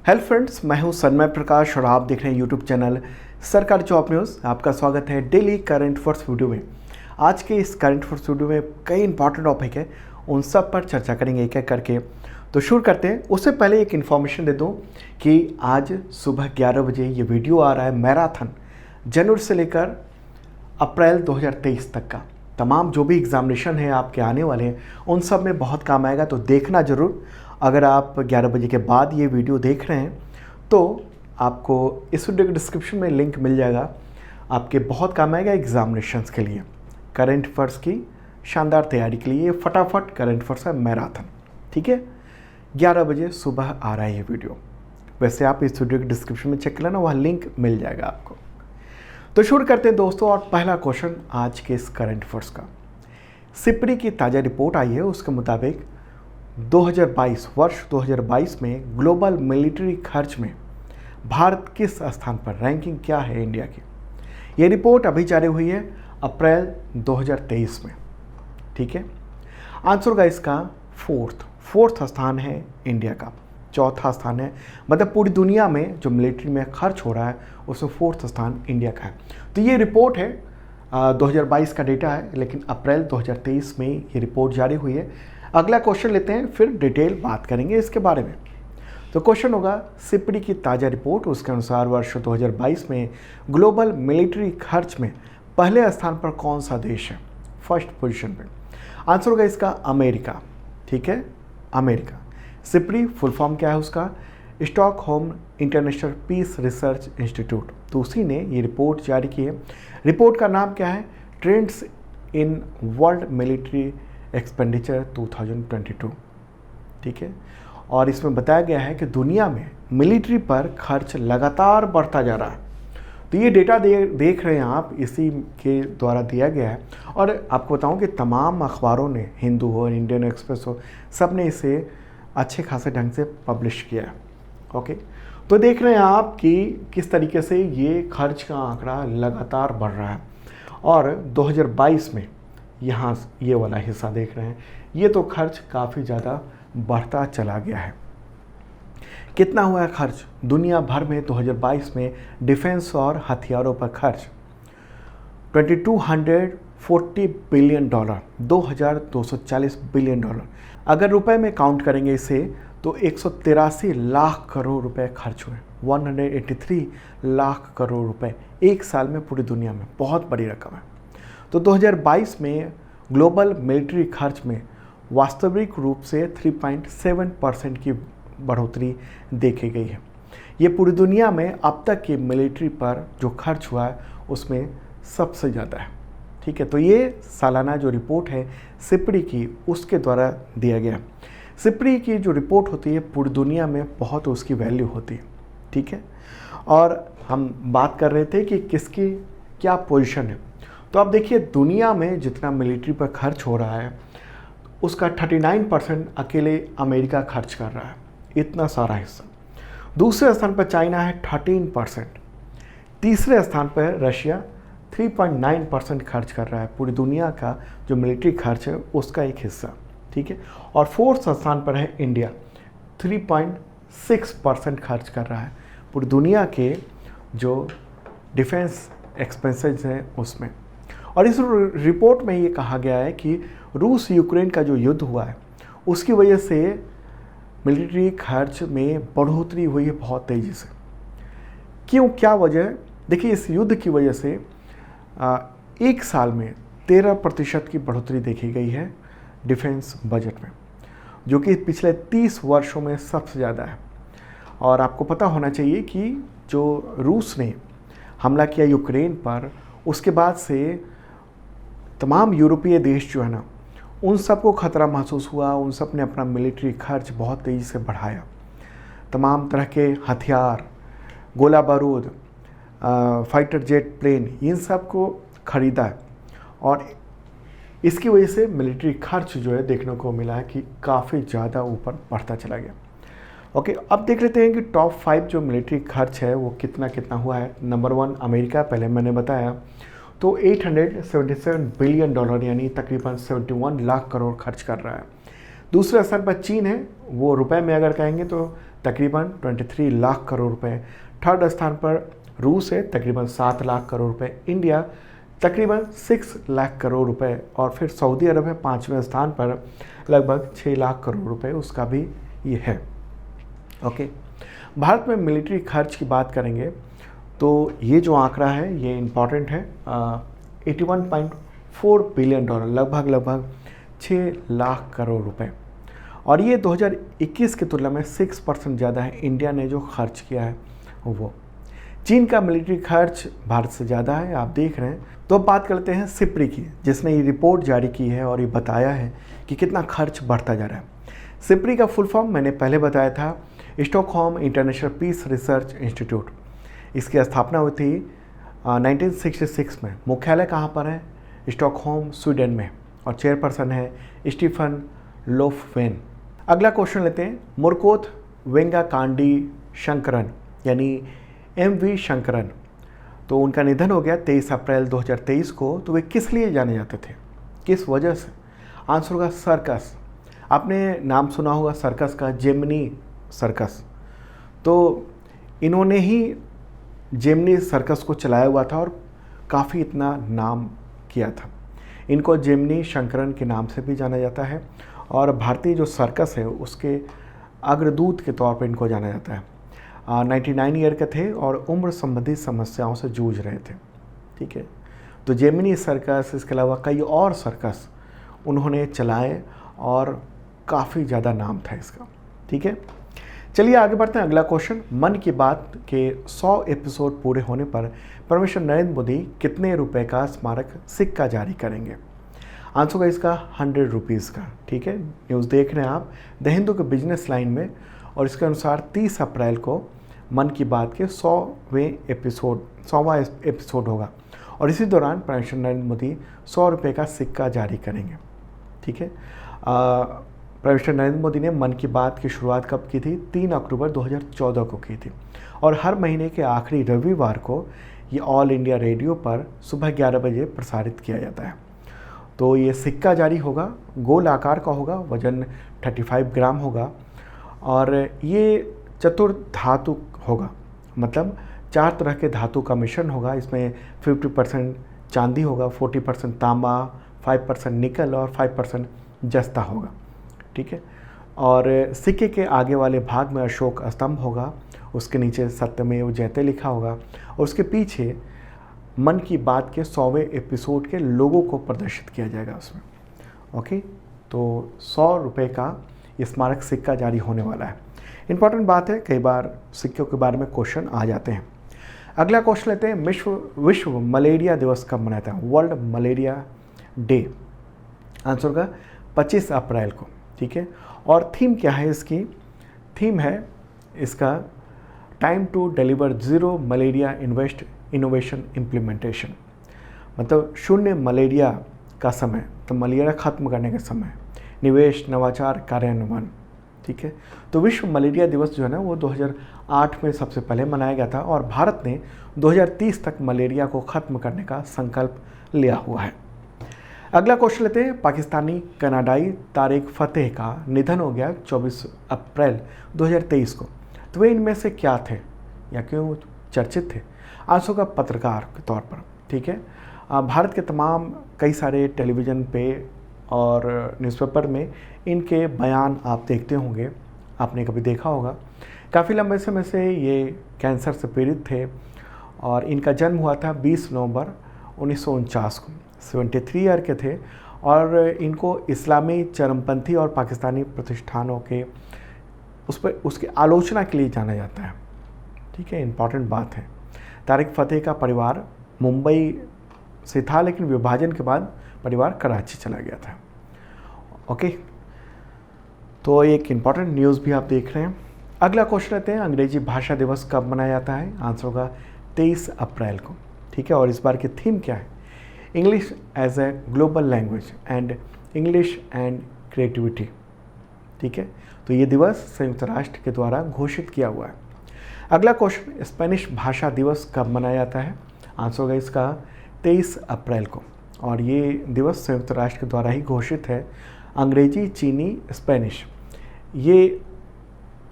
Hello friends, मैं हूं सन्मय प्रकाश और आप देख रहे हैं यूट्यूब चैनल सरकारी जॉब न्यूज़। आपका स्वागत है डेली करंट अफेयर्स वीडियो में। आज के इस करंट अफेयर्स वीडियो में कई इंपॉर्टेंट टॉपिक है, उन सब पर चर्चा करेंगे एक एक करके। तो शुरू करते हैं। उससे पहले एक इन्फॉर्मेशन दे दूँ कि आज सुबह 11 बजे ये वीडियो आ रहा है मैराथन, जनवरी से लेकर अप्रैल 2023 तक का तमाम जो भी एग्जामिनेशन है आपके आने वाले हैं उन सब में बहुत काम आएगा, तो देखना ज़रूर। अगर आप 11 बजे के बाद ये वीडियो देख रहे हैं तो आपको इस वीडियो के डिस्क्रिप्शन में लिंक मिल जाएगा, आपके बहुत काम आएगा एग्जामिनेशंस के लिए, करंट अफेयर्स की शानदार तैयारी के लिए। फटाफट करंट अफेयर्स है मैराथन, ठीक है। 11 बजे सुबह आ रहा है ये वीडियो। वैसे आप इस वीडियो के डिस्क्रिप्शन में चेक कर लेना, वहाँ लिंक मिल जाएगा आपको। तो शुरू करते हैं दोस्तों, और पहला क्वेश्चन आज के इस करंट अफेयर्स का। सिप्री की ताज़ा रिपोर्ट आई है, उसके मुताबिक 2022 वर्ष 2022 में ग्लोबल मिलिट्री खर्च में भारत किस स्थान पर, रैंकिंग क्या है इंडिया की। ये रिपोर्ट अभी जारी हुई है अप्रैल 2023 में, ठीक है। आंसर का इसका फोर्थ स्थान है इंडिया का, चौथा स्थान है, मतलब पूरी दुनिया में जो मिलिट्री में खर्च हो रहा है उसमें फोर्थ स्थान इंडिया का है। तो ये रिपोर्ट है 2022 का डेटा है, लेकिन अप्रैल 2023 में ये रिपोर्ट जारी हुई है। अगला क्वेश्चन लेते हैं, फिर डिटेल बात करेंगे इसके बारे में। तो क्वेश्चन होगा, सिप्री की ताज़ा रिपोर्ट, उसके अनुसार वर्ष 2022 में ग्लोबल मिलिट्री खर्च में पहले स्थान पर कौन सा देश है, फर्स्ट पोजीशन पे। आंसर होगा इसका अमेरिका, ठीक है, अमेरिका। सिप्री फुल फॉर्म क्या है उसका, Stockholm International Peace Research Institute, तो उसी ने ये रिपोर्ट जारी की है। रिपोर्ट का नाम क्या है, trends in world military expenditure 2022, ठीक है। और इसमें बताया गया है कि दुनिया में मिलिट्री पर खर्च लगातार बढ़ता जा रहा है। तो ये डेटा देख रहे हैं आप, इसी के द्वारा दिया गया है। और आपको बताऊं कि तमाम अखबारों ने, हिंदू हो, इंडियन एक्सप्रेस हो, सब ने इसे अच्छे खासे ढंग से पब्लिश किया है, ओके। तो देख रहे हैं आप कि किस तरीके से ये खर्च का आंकड़ा लगातार बढ़ रहा है। और 2022 में यहाँ ये वाला हिस्सा देख रहे हैं, ये तो खर्च काफ़ी ज़्यादा बढ़ता चला गया है। कितना हुआ है खर्च दुनिया भर में 2022 में डिफेंस और हथियारों पर खर्च, 2240 बिलियन डॉलर, 2240 बिलियन डॉलर। अगर रुपए में काउंट करेंगे इसे तो 183 लाख करोड़ रुपए खर्च हुए, 183 लाख करोड़ रुपए एक साल में पूरी दुनिया में, बहुत बड़ी रकम है। तो 2022 में ग्लोबल मिलिट्री खर्च में वास्तविक रूप से 3.7% की बढ़ोतरी देखी गई है। ये पूरी दुनिया में अब तक के मिलिट्री पर जो खर्च हुआ है उसमें सबसे ज़्यादा है, ठीक है। तो ये सालाना जो रिपोर्ट है सिप्री की, उसके द्वारा दिया गया। सिप्री की जो रिपोर्ट होती है पूरी दुनिया में बहुत उसकी वैल्यू होती है, ठीक है। और हम बात कर रहे थे कि किसकी क्या पोजीशन है। तो आप देखिए, दुनिया में जितना मिलिट्री पर खर्च हो रहा है उसका 39% अकेले अमेरिका खर्च कर रहा है, इतना सारा हिस्सा। दूसरे स्थान पर चाइना है 13%, तीसरे स्थान पर रशिया 3.9% खर्च कर रहा है, पूरी दुनिया का जो मिलिट्री खर्च है उसका एक हिस्सा, ठीक है। और फोर्थ स्थान पर है इंडिया, 3.6% खर्च कर रहा है पूरी दुनिया के जो डिफेंस एक्सपेंसेस हैं उसमें। और इस रिपोर्ट में ये कहा गया है कि रूस यूक्रेन का जो युद्ध हुआ है उसकी वजह से मिलिट्री खर्च में बढ़ोतरी हुई है बहुत तेज़ी से। क्यों, क्या वजह है? देखिए, इस युद्ध की वजह से एक साल में 13% की बढ़ोतरी देखी गई है डिफेंस बजट में, जो कि पिछले 30 वर्षों में सबसे ज़्यादा है। और आपको पता होना चाहिए कि जो रूस ने हमला किया यूक्रेन पर, उसके बाद से तमाम यूरोपीय देश जो है ना, उन सबको खतरा महसूस हुआ, उन सब ने अपना मिलिट्री खर्च बहुत तेज़ी से बढ़ाया। तमाम तरह के हथियार, गोला बारूद, फाइटर जेट प्लेन, इन सब को ख़रीदा है। और इसकी वजह से मिलिट्री खर्च जो है देखने को मिला है कि काफ़ी ज़्यादा ऊपर बढ़ता चला गया, ओके। अब देख लेते हैं कि टॉप 5 जो मिलिट्री खर्च है वो कितना कितना हुआ है। नंबर 1 अमेरिका, पहले मैंने बताया, तो 877 बिलियन डॉलर यानी तकरीबन 71 लाख करोड़ खर्च कर रहा है। दूसरे स्थान पर चीन है, वो रुपए में अगर कहेंगे तो तकरीबन 23 लाख करोड़ रुपए। थर्ड स्थान पर रूस है, तकरीबन 7 लाख करोड़ रुपए। इंडिया तकरीबन 6 लाख करोड़ रुपए। और फिर सऊदी अरब है 5वें स्थान पर, लगभग 6 लाख करोड़ रुपए उसका भी ये है। ओके, भारत में मिलिट्री खर्च की बात करेंगे तो ये जो आंकड़ा है ये इम्पॉर्टेंट है, 81.4 बिलियन डॉलर, लगभग 6 लाख करोड़ रुपए। और ये 2021 की तुलना में 6% ज़्यादा है इंडिया ने जो खर्च किया है वो। चीन का मिलिट्री खर्च भारत से ज़्यादा है, आप देख रहे हैं। तो अब बात करते हैं सिप्री की, जिसने ये रिपोर्ट जारी की है और ये बताया है कि कितना खर्च बढ़ता जा रहा है। सिप्री का फुल फॉर्म मैंने पहले बताया था, Stockholm International Peace Research Institute. इसकी स्थापना हुई थी 1966 में। मुख्यालय कहाँ पर है? स्टॉकहोम स्वीडन में। और चेयरपर्सन है स्टीफन लोफवेन। अगला क्वेश्चन लेते हैं, मुरकोथ वेंगाकांडी शंकरन यानी MV शंकरन, तो उनका निधन हो गया 23 अप्रैल 2023 को। तो वे किस लिए जाने जाते थे, किस वजह से? आंसर होगा सर्कस। आपने नाम सुना होगा सर्कस का, जेमिनी सर्कस। तो इन्होंने ही जेमिनी सर्कस को चलाया हुआ था और काफ़ी इतना नाम किया था। इनको जेमिनी शंकरन के नाम से भी जाना जाता है और भारतीय जो सर्कस है उसके अग्रदूत के तौर पर इनको जाना जाता है। 99 ईयर के थे और उम्र संबंधी समस्याओं से जूझ रहे थे। ठीक है, तो जेमिनी सर्कस, इसके अलावा कई और सर्कस उन्होंने चलाए और काफ़ी ज़्यादा नाम था इसका। ठीक है, चलिए आगे बढ़ते हैं। अगला क्वेश्चन, मन की बात के 100 एपिसोड पूरे होने पर परमेश्वर नरेंद्र मोदी कितने रुपए का स्मारक सिक्का जारी करेंगे? आंसर होगा इसका 100 रुपीज़ का। ठीक है, न्यूज़ देख रहे हैं आप द हिंदू के बिजनेस लाइन में, और इसके अनुसार 30 अप्रैल को मन की बात के 100वां एपिसोड होगा और इसी दौरान परमेश्वर नरेंद्र मोदी 100 रुपये का सिक्का जारी करेंगे। ठीक है, परमेश्वर नरेंद्र मोदी ने मन की बात की शुरुआत कब की थी? 3 अक्टूबर 2014 को की थी और हर महीने के आखिरी रविवार को ये ऑल इंडिया रेडियो पर सुबह 11 बजे प्रसारित किया जाता है। तो ये सिक्का जारी होगा, गोल आकार का होगा, वजन 35 ग्राम होगा और ये चतुर्धातु होगा, मतलब 4 तरह के धातु का मिश्रण होगा। इसमें 50% चांदी होगा, 40% तांबा, 5% निकल और 5% जस्ता होगा। ठीक है, और सिक्के के आगे वाले भाग में अशोक स्तंभ होगा, उसके नीचे सत्यमेव जयते लिखा होगा और उसके पीछे मन की बात के 100वें एपिसोड के लोगों को प्रदर्शित किया जाएगा उसमें। ओके, तो 100 रुपये का ये स्मारक सिक्का जारी होने वाला है। इंपॉर्टेंट बात है, कई बार सिक्कों के बारे में क्वेश्चन आ जाते हैं। अगला क्वेश्चन लेते हैं, विश्व मलेरिया दिवस कब मनाता है? World malaria day. आंसर होगा 25 अप्रैल को। ठीक है, और थीम क्या है इसकी? थीम है इसका time to deliver zero malaria innovation implementation, मतलब शून्य मलेरिया का समय, तो मलेरिया खत्म करने का समय, निवेश, नवाचार, कार्यान्वयन। ठीक है, तो विश्व मलेरिया दिवस जो है ना वो 2008 में सबसे पहले मनाया गया था और भारत ने 2030 तक मलेरिया को ख़त्म करने का संकल्प लिया हुआ है। अगला क्वेश्चन लेते हैं, पाकिस्तानी कनाडाई तारिक फतेह का निधन हो गया 24 अप्रैल 2023 को। तो वे इनमें से क्या थे या क्यों चर्चित थे? आंसर का पत्रकार के तौर पर। ठीक है, भारत के तमाम कई सारे टेलीविज़न पे और न्यूज़पेपर में इनके बयान आप देखते होंगे, आपने कभी देखा होगा। काफ़ी लंबे समय से ये कैंसर से पीड़ित थे और इनका जन्म हुआ था 20 नवंबर 1949 को। 73 ईयर के थे और इनको इस्लामी चरमपंथी और पाकिस्तानी प्रतिष्ठानों के उसकी आलोचना के लिए जाना जाता है। ठीक है, इम्पॉर्टेंट बात है। तारिक फतेह का परिवार मुंबई से था, लेकिन विभाजन के बाद परिवार कराची चला गया था। ओके, तो एक इम्पॉर्टेंट न्यूज़ भी आप देख रहे हैं। अगला क्वेश्चन लेते हैं, अंग्रेजी भाषा दिवस कब मनाया जाता है? आंसर होगा 23 अप्रैल को। ठीक है, और इस बार की थीम क्या है? English as a global language and English and creativity. ठीक है, तो ये दिवस संयुक्त राष्ट्र के द्वारा घोषित किया हुआ है। अगला क्वेश्चन, स्पेनिश भाषा दिवस कब मनाया जाता है? आंसर होगा इसका 23 अप्रैल को और ये दिवस संयुक्त राष्ट्र के द्वारा ही घोषित है। अंग्रेजी, चीनी, स्पेनिश, ये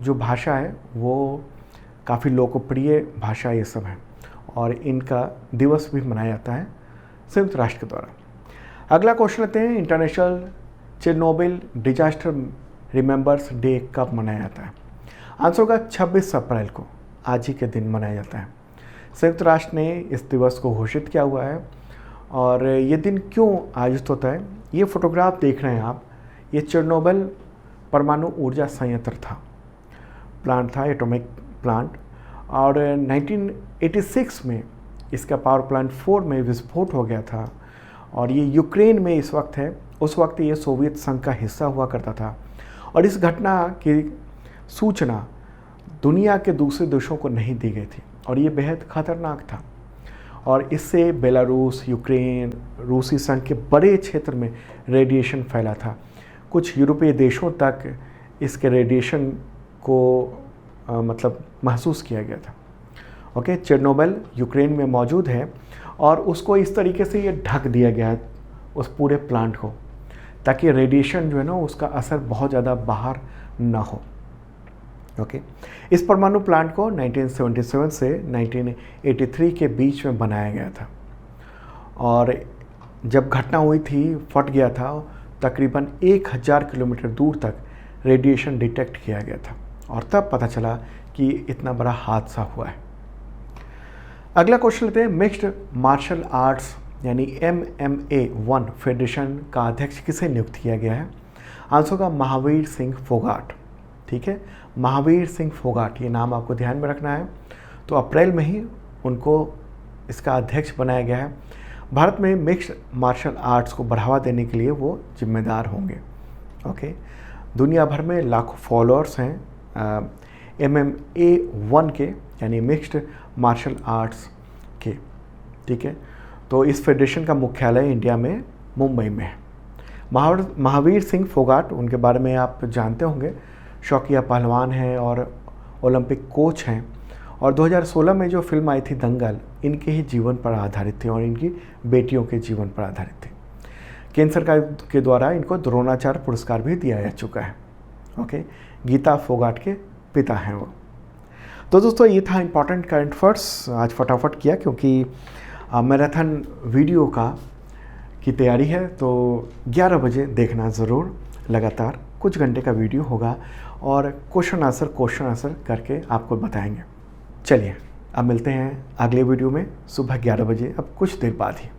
जो भाषा है वो काफ़ी लोकप्रिय भाषा ये सब है और इनका दिवस भी मनाया जाता है संयुक्त राष्ट्र के द्वारा। अगला क्वेश्चन लेते हैं, international Chernobyl disaster remembers day कब मनाया जाता है? आंसर होगा 26 अप्रैल को, आज ही के दिन मनाया जाता है। संयुक्त राष्ट्र ने इस दिवस को घोषित किया हुआ है। और ये दिन क्यों आयोजित होता है, ये फोटोग्राफ देख रहे हैं आप, ये चेरनोबिल परमाणु ऊर्जा संयंत्र था, प्लांट था, एटॉमिक प्लांट। और 1986 में इसका पावर प्लांट 4 में विस्फोट हो गया था और ये यूक्रेन में इस वक्त है। उस वक्त ये सोवियत संघ का हिस्सा हुआ करता था और इस घटना की सूचना दुनिया के दूसरे देशों को नहीं दी गई थी और ये बेहद खतरनाक था। और इससे बेलारूस, यूक्रेन, रूसी संघ के बड़े क्षेत्र में रेडिएशन फैला था। कुछ यूरोपीय देशों तक इसके रेडिएशन को मतलब महसूस किया गया था। ओके, चेरनोबिल यूक्रेन में मौजूद है और उसको इस तरीके से ये ढक दिया गया है उस पूरे प्लांट को, ताकि रेडिएशन जो है ना उसका असर बहुत ज़्यादा बाहर ना हो। ओके, इस परमाणु प्लांट को 1977 से 1983 के बीच में बनाया गया था और जब घटना हुई थी, फट गया था, तकरीबन 1000 किलोमीटर दूर तक रेडिएशन डिटेक्ट किया गया था और तब पता चला कि इतना बड़ा हादसा हुआ है। अगला क्वेश्चन लेते हैं, मिक्स्ड मार्शल आर्ट्स यानी MMA 1 फेडरेशन का अध्यक्ष किसे नियुक्त किया गया है? आंसर होगा महावीर सिंह फोगाट। ठीक है, महावीर सिंह फोगाट, ये नाम आपको ध्यान में रखना है। तो अप्रैल में ही उनको इसका अध्यक्ष बनाया गया है। भारत में मिक्स्ड मार्शल आर्ट्स को बढ़ावा देने के लिए वो जिम्मेदार होंगे। ओके, दुनिया भर में लाखों फॉलोअर्स हैं MMA 1 के यानी मिक्स्ड मार्शल आर्ट्स के। ठीक है, तो इस फेडरेशन का मुख्यालय इंडिया में मुंबई में है। महावीर सिंह फोगाट, उनके बारे में आप जानते होंगे, शौकिया पहलवान हैं और ओलंपिक कोच हैं और 2016 में जो फिल्म आई थी दंगल, इनके ही जीवन पर आधारित थी और इनकी बेटियों के जीवन पर आधारित थी। केंद्र सरकार के द्वारा इनको द्रोणाचार्य पुरस्कार भी दिया जा चुका है। ओके, गीता फोगाट के पिता हैं वो। तो दोस्तों, ये था इम्पॉर्टेंट करंट अफेयर्स। आज फटाफट किया क्योंकि मैराथन वीडियो की तैयारी है, तो 11 बजे देखना ज़रूर। लगातार कुछ घंटे का वीडियो होगा और क्वेश्चन आंसर करके आपको बताएंगे। चलिए, अब मिलते हैं अगले वीडियो में सुबह 11 बजे, अब कुछ देर बाद ही।